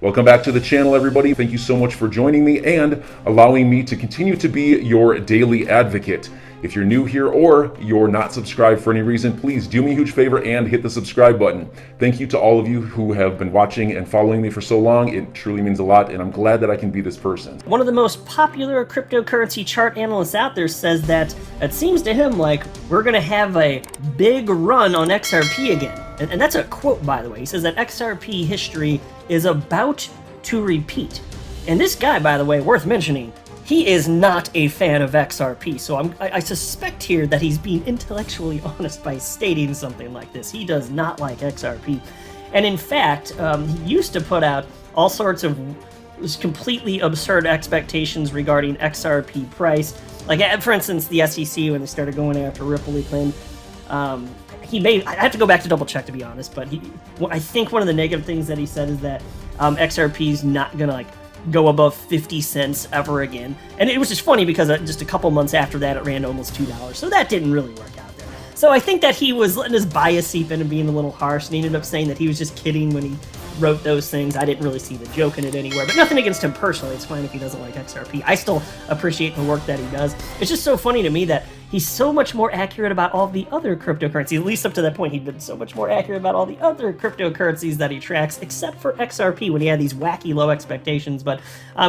Welcome back to the channel, everybody. Thank you so much for joining me and allowing me to continue to be your daily advocate. If you're new here or you're not subscribed for any reason, please do me a huge favor and hit the subscribe button. Thank you to all of you who have been watching and following me for so long. It truly means a lot, and I'm glad that I can be this person. One of the most popular cryptocurrency chart analysts out there says that it seems to him like we're going to have a big run on XRP again. And that's a quote, by the way. He says that XRP history is about to repeat. And this guy, by the way, worth mentioning, he is not a fan of XRP. So I suspect here that he's being intellectually honest by stating something like this. He does not like XRP. And in fact, he used to put out all sorts of completely absurd expectations regarding XRP price. Like, for instance, the SEC, when they started going after Ripple, he claimed I have to go back to double check, to be honest, but I think one of the negative things that he said is that XRP is not gonna go above 50 cents ever again. And it was just funny because just a couple months after that, it ran to almost $2. So that didn't really work out there. So I think that he was letting his bias seep in and being a little harsh, and he ended up saying that he was just kidding when he wrote those things. I didn't really see the joke in it anywhere, but nothing against him personally. It's fine if he doesn't like XRP. I still appreciate the work that he does. It's just so funny to me that he's so much more accurate about all the other cryptocurrencies. At least up to that point, he'd been so much more accurate about all the other cryptocurrencies that he tracks, except for XRP when he had these wacky low expectations. But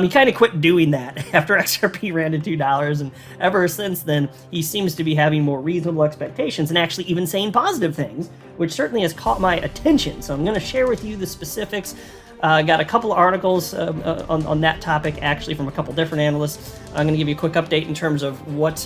he kind of quit doing that after XRP ran to $2, and ever since then, he seems to be having more reasonable expectations and actually even saying positive things, which certainly has caught my attention. So I'm going to share with you the specifics. Got a couple of articles on that topic, actually, from a couple different analysts. I'm going to give you a quick update in terms of what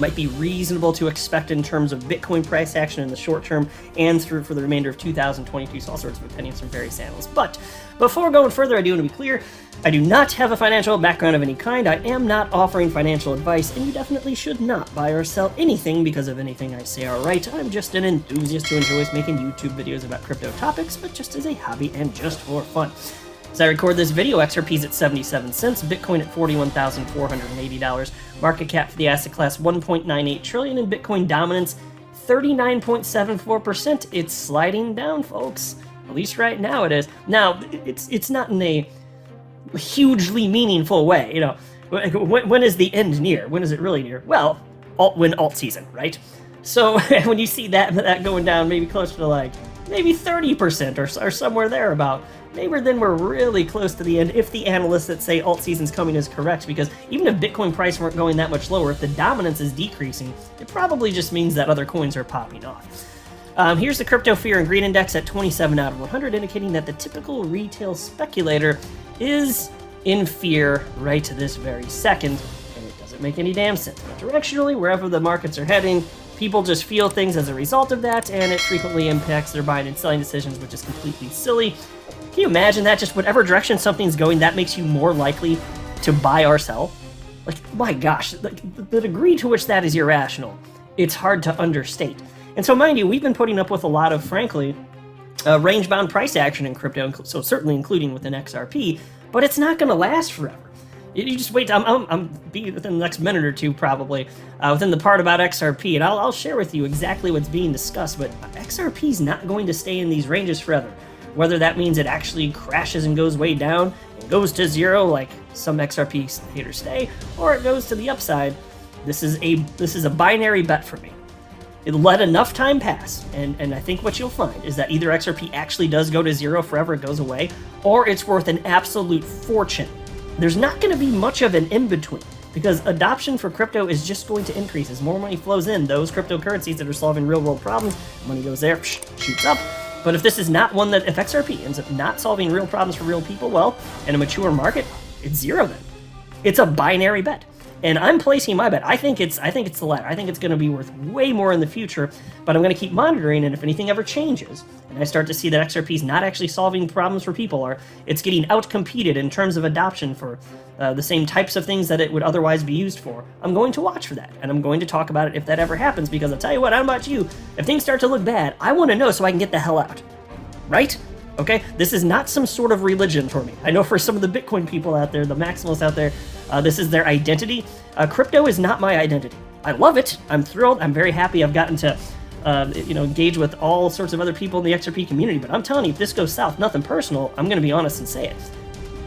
might be reasonable to expect in terms of Bitcoin price action in the short term and through for the remainder of 2022, so all sorts of opinions from various analysts. But before going further, I do want to be clear, I do not have a financial background of any kind. I am not offering financial advice, and you definitely should not buy or sell anything because of anything I say or write. I'm just an enthusiast who enjoys making YouTube videos about crypto topics, but just as a hobby and just for fun. As I record this video, XRP's at 77 cents, Bitcoin at $41,480, market cap for the asset class $1.98 trillion, and Bitcoin dominance 39.74%. It's sliding down, folks. At least right now it is. Now, it's not in a hugely meaningful way. You know, when is the end near? When is it really near? Well, when alt season, right? So when you see that going down, maybe closer to maybe 30% or somewhere there about, maybe then we're really close to the end if the analysts that say alt season's coming is correct, because even if Bitcoin price weren't going that much lower, if the dominance is decreasing, it probably just means that other coins are popping off. Here's the Crypto Fear and Greed Index at 27 out of 100, indicating that the typical retail speculator is in fear right this very second, and it doesn't make any damn sense. But directionally, wherever the markets are heading, people just feel things as a result of that, and it frequently impacts their buying and selling decisions, which is completely silly. Can you imagine that? Just whatever direction something's going, that makes you more likely to buy or sell? Like, my gosh, the degree to which that is irrational, it's hard to understate. And so, mind you, we've been putting up with a lot of, frankly, range-bound price action in crypto, so certainly including within XRP, but it's not going to last forever. You just wait. I'm be within the next minute or two, probably, within the part about XRP, and I'll share with you exactly what's being discussed, but XRP is not going to stay in these ranges forever. Whether that means it actually crashes and goes way down and goes to zero like some XRP haters say, or it goes to the upside, this is a binary bet for me. It'll let enough time pass, and I think what you'll find is that either XRP actually does go to zero forever, it goes away, or it's worth an absolute fortune. There's not going to be much of an in-between, because adoption for crypto is just going to increase. As more money flows in, those cryptocurrencies that are solving real-world problems, money goes there, shoots up. But if this is not one that, if XRP ends up not solving real problems for real people, well, in a mature market, it's zero then. It's a binary bet. And I'm placing my bet. I think it's the latter. I think it's going to be worth way more in the future, but I'm going to keep monitoring, and if anything ever changes, and I start to see that XRP is not actually solving problems for people, or it's getting outcompeted in terms of adoption for the same types of things that it would otherwise be used for, I'm going to watch for that, and I'm going to talk about it if that ever happens, because I'll tell you what, I don't know about you, if things start to look bad, I want to know so I can get the hell out. Right? Okay? This is not some sort of religion for me. I know for some of the Bitcoin people out there, the maximalists out there, this is their identity. Crypto is not my identity. I love it. I'm thrilled. I'm very happy I've gotten to engage with all sorts of other people in the XRP community. But I'm telling you, if this goes south, nothing personal, I'm going to be honest and say it.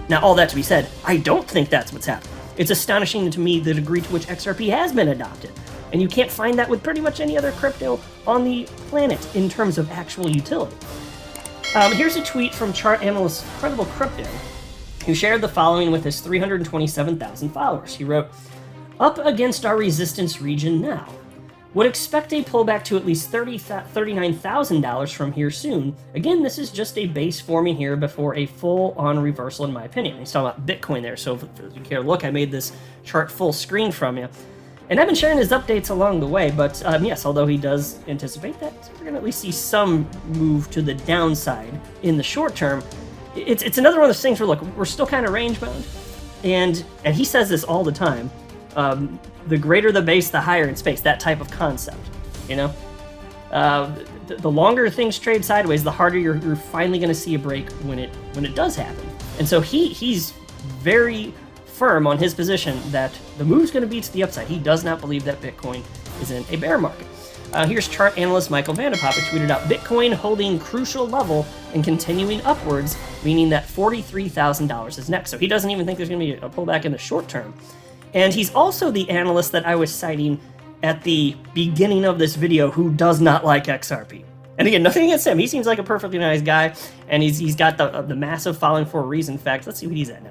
Now, all that to be said, I don't think that's what's happening. It's astonishing to me the degree to which XRP has been adopted. And you can't find that with pretty much any other crypto on the planet in terms of actual utility. Here's a tweet from chart analyst Credible Crypto, who shared the following with his 327,000 followers. He wrote, "Up against our resistance region now. Would expect a pullback to at least $39,000 from here soon. Again, this is just a base forming here before a full-on reversal, in my opinion." He's talking about Bitcoin there, so if you care to look, I made this chart full screen from you. And I've been sharing his updates along the way, but yes, although he does anticipate that we're going to at least see some move to the downside in the short term, it's another one of those things where, look, we're still kind of range-bound, and he says this all the time. The greater the base, the higher in space, that type of concept, the longer things trade sideways, the harder you're finally going to see a break when it does happen. And so he's very firm on his position that the move's going to be to the upside. He does not believe that Bitcoin is in a bear market. Here's chart analyst Michael Vanderpop, who tweeted out, "Bitcoin holding crucial level and continuing upwards, meaning that $43,000 is next." So he doesn't even think there's going to be a pullback in the short term. And he's also the analyst that I was citing at the beginning of this video who does not like XRP. And again, nothing against him. He seems like a perfectly nice guy, and he's got the massive following for a reason. In fact, let's see what he's at now.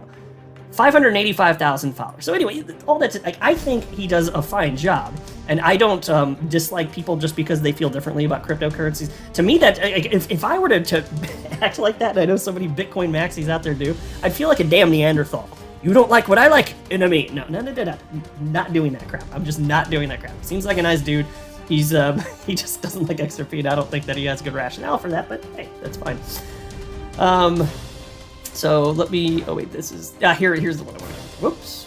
585,000 followers. So anyway, all that's, I think he does a fine job, and I don't dislike people just because they feel differently about cryptocurrencies. To me, that if I were to act like that, and I know so many Bitcoin maxis out there do, I'd feel like a damn Neanderthal. You don't like what I like, enemy. No. Not doing that crap. I'm just not doing that crap. Seems like a nice dude. He just doesn't like XRP, and I don't think that he has good rationale for that, but hey, that's fine. So let me, this is, here's the one I want to go. Whoops.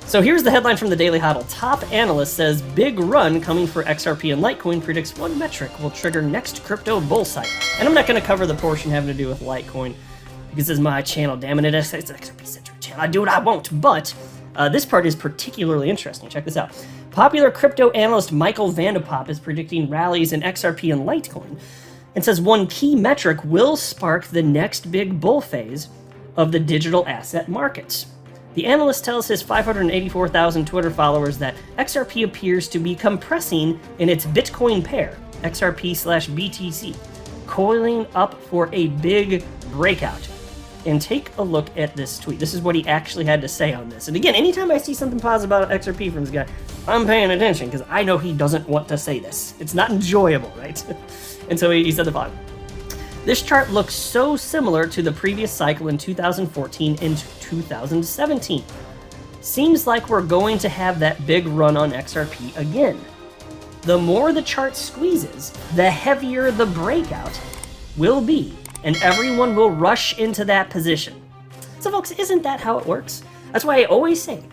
So here's the headline from the Daily Hodl. Top analyst says big run coming for XRP and Litecoin, predicts one metric will trigger next crypto bull cycle. And I'm not going to cover the portion having to do with Litecoin, because this is my channel, damn it, it's an XRP-centric channel. I do what I want, but this part is particularly interesting. Check this out. Popular crypto analyst Michael Vanderpop is predicting rallies in XRP and Litecoin, and says one key metric will spark the next big bull phase of the digital asset markets. The analyst tells his 584,000 Twitter followers that XRP appears to be compressing in its Bitcoin pair, XRP/BTC, coiling up for a big breakout. And take a look at this tweet. This is what he actually had to say on this. And again, anytime I see something positive about XRP from this guy, I'm paying attention, because I know he doesn't want to say this. It's not enjoyable, right? And so he said the following. This chart looks so similar to the previous cycle in 2014 and 2017. Seems like we're going to have that big run on XRP again. The more the chart squeezes, the heavier the breakout will be, and everyone will rush into that position. So folks, isn't that how it works? That's why I always say,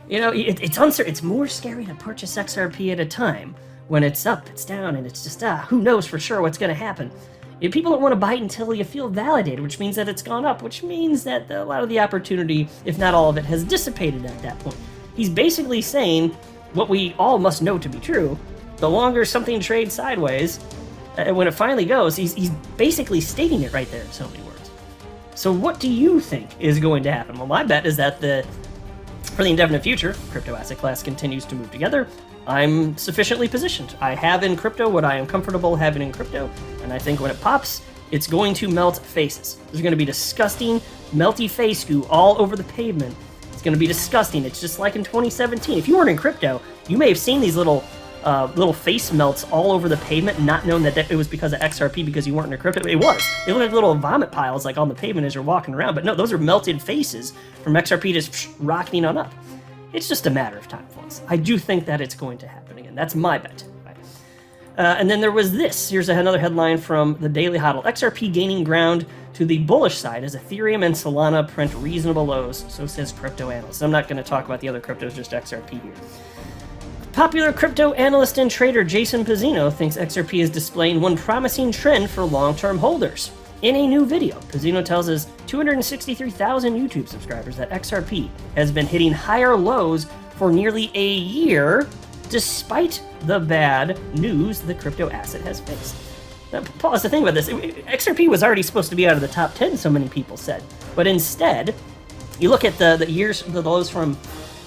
it's uncertain. It's more scary to purchase XRP at a time when it's up, it's down, and it's just, who knows for sure what's going to happen. People don't want to buy it until you feel validated, which means that it's gone up, which means that a lot of the opportunity, if not all of it, has dissipated at that point. He's basically saying what we all must know to be true. The longer something trades sideways, when it finally goes, he's basically stating it right there in so many words. So what do you think is going to happen? Well, my bet is that for the indefinite future, crypto asset class continues to move together. I'm sufficiently positioned. I have in crypto what I am comfortable having in crypto, and I think when it pops, it's going to melt faces. There's going to be disgusting, melty face goo all over the pavement. It's going to be disgusting. It's just like in 2017. If you weren't in crypto, you may have seen these little face melts all over the pavement and not known that it was because of XRP because you weren't in crypto. It was. They look like little vomit piles like on the pavement as you're walking around, but no, those are melted faces from XRP just rocketing on up. It's just a matter of time, folks. I do think that it's going to happen again. That's my bet. Right? And then there was this. Here's another headline from the Daily Hodl. XRP gaining ground to the bullish side as Ethereum and Solana print reasonable lows, so says crypto analysts. I'm not going to talk about the other cryptos, just XRP here. Popular crypto analyst and trader Jason Pizzino thinks XRP is displaying one promising trend for long-term holders. In a new video, Pizzino tells his 263,000 YouTube subscribers that XRP has been hitting higher lows for nearly a year despite the bad news the crypto asset has faced. Now, pause to think about this. XRP was already supposed to be out of the top 10, so many people said. But instead, you look at the lows from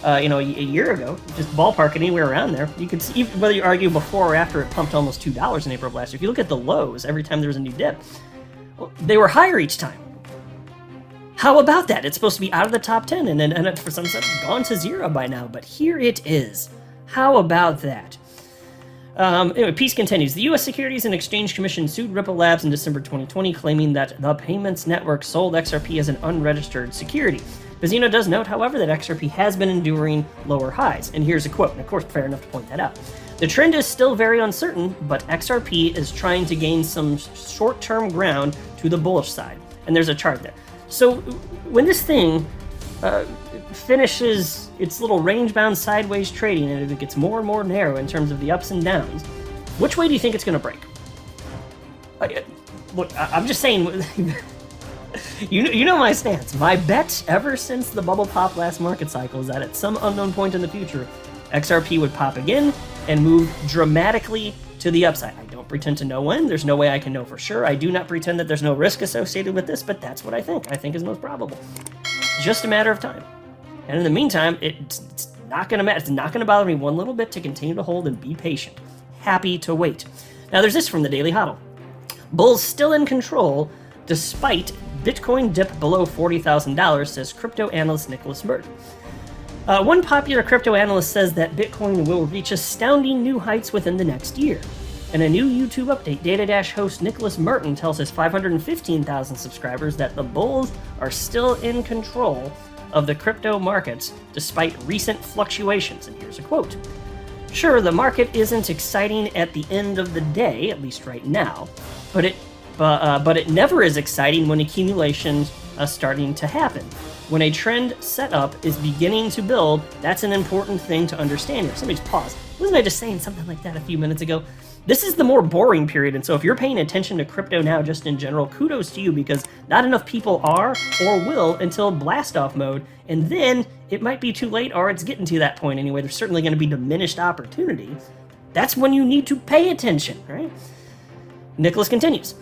a year ago, just ballpark anywhere around there. You could see, whether you argue before or after it pumped almost $2 in April of last year. If you look at the lows, every time there was a new dip, well, they were higher each time. How about that? It's supposed to be out of the top 10, and then for some stuff, gone to 0 by now. But here it is. How about that? Anyway, piece continues. The U.S. Securities and Exchange Commission sued Ripple Labs in December 2020, claiming that the payments network sold XRP as an unregistered security. Bazzino does note, however, that XRP has been enduring lower highs. And here's a quote, and of course, fair enough to point that out. The trend is still very uncertain, but XRP is trying to gain some short-term ground to the bullish side. And there's a chart there. So when this thing finishes its little range-bound sideways trading, and it gets more and more narrow in terms of the ups and downs, which way do you think it's going to break? Look, I'm just saying, you know my stance. My bet ever since the bubble pop last market cycle is that at some unknown point in the future, XRP would pop again and move dramatically to the upside. I don't pretend to know when. There's no way I can know for sure. I do not pretend that there's no risk associated with this, but that's what I think is most probable. Just a matter of time. And in the meantime, it's not going to matter. It's not going to bother me one little bit to continue to hold and be patient. Happy to wait. Now, there's this from the Daily Huddle. Bulls still in control despite Bitcoin dip below $40,000, says crypto analyst Nicholas Merton. One popular crypto analyst says that Bitcoin will reach astounding new heights within the next year. In a new YouTube update, Data Dash host Nicholas Merton tells his 515,000 subscribers that the bulls are still in control of the crypto markets despite recent fluctuations. And here's a quote. Sure, the market isn't exciting at the end of the day, at least right now, but it never is exciting when accumulation is starting to happen. When a trend setup is beginning to build, that's an important thing to understand here. Somebody's paused. Wasn't I just saying something like that a few minutes ago? This is the more boring period, and so if you're paying attention to crypto now just in general, kudos to you, because not enough people are or will until blast-off mode, and then it might be too late, or it's getting to that point anyway. There's certainly going to be diminished opportunity. That's when you need to pay attention, right? Nicholas continues.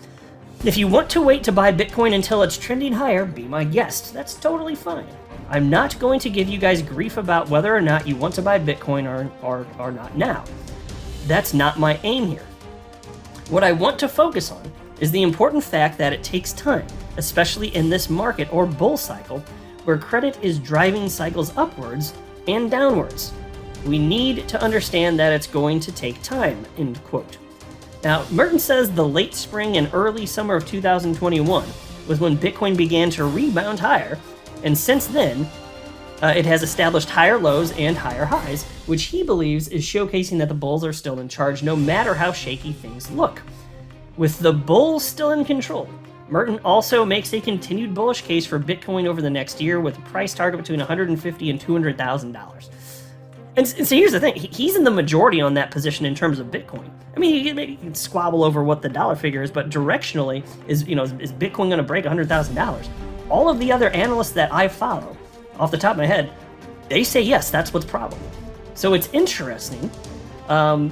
If you want to wait to buy Bitcoin until it's trending higher, be my guest. That's totally fine. I'm not going to give you guys grief about whether or not you want to buy Bitcoin or not now. That's not my aim here. What I want to focus on is the important fact that it takes time, especially in this market or bull cycle, where credit is driving cycles upwards and downwards. We need to understand that it's going to take time, end quote. Now, Merton says the late spring and early summer of 2021 was when Bitcoin began to rebound higher, and since then, it has established higher lows and higher highs, which he believes is showcasing that the bulls are still in charge no matter how shaky things look. With the bulls still in control, Merton also makes a continued bullish case for Bitcoin over the next year with a price target between $150,000 and $200,000. And so here's the thing, he's in the majority on that position in terms of Bitcoin. I mean, you can squabble over what the dollar figure is, but directionally, is Bitcoin going to break $100,000? All of the other analysts that I follow, off the top of my head, they say yes, that's what's probable. So it's interesting. I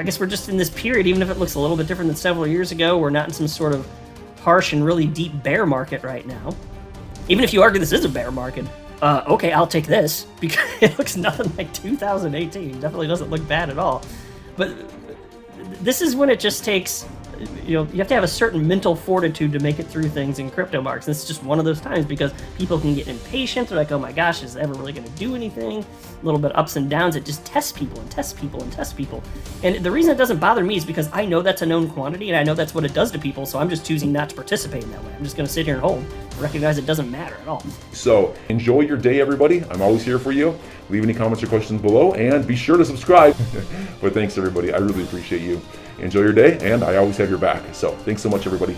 guess we're just in this period, even if it looks a little bit different than several years ago, we're not in some sort of harsh and really deep bear market right now. Even if you argue this is a bear market, okay, I'll take this, because it looks nothing like 2018. Definitely doesn't look bad at all. But this is when it just takes, you have to have a certain mental fortitude to make it through things in crypto markets. This is just one of those times because people can get impatient. They're like, oh my gosh, is it ever really going to do anything? A little bit ups and downs. It just tests people and tests people and tests people. And the reason it doesn't bother me is because I know that's a known quantity and I know that's what it does to people, so I'm just choosing not to participate in that way. I'm just going to sit here and hold, recognize it doesn't matter at all. So enjoy your day, everybody. I'm always here for you. Leave any comments or questions below and be sure to subscribe. But thanks, everybody. I really appreciate you. Enjoy your day, and I always have your back. So thanks so much, everybody.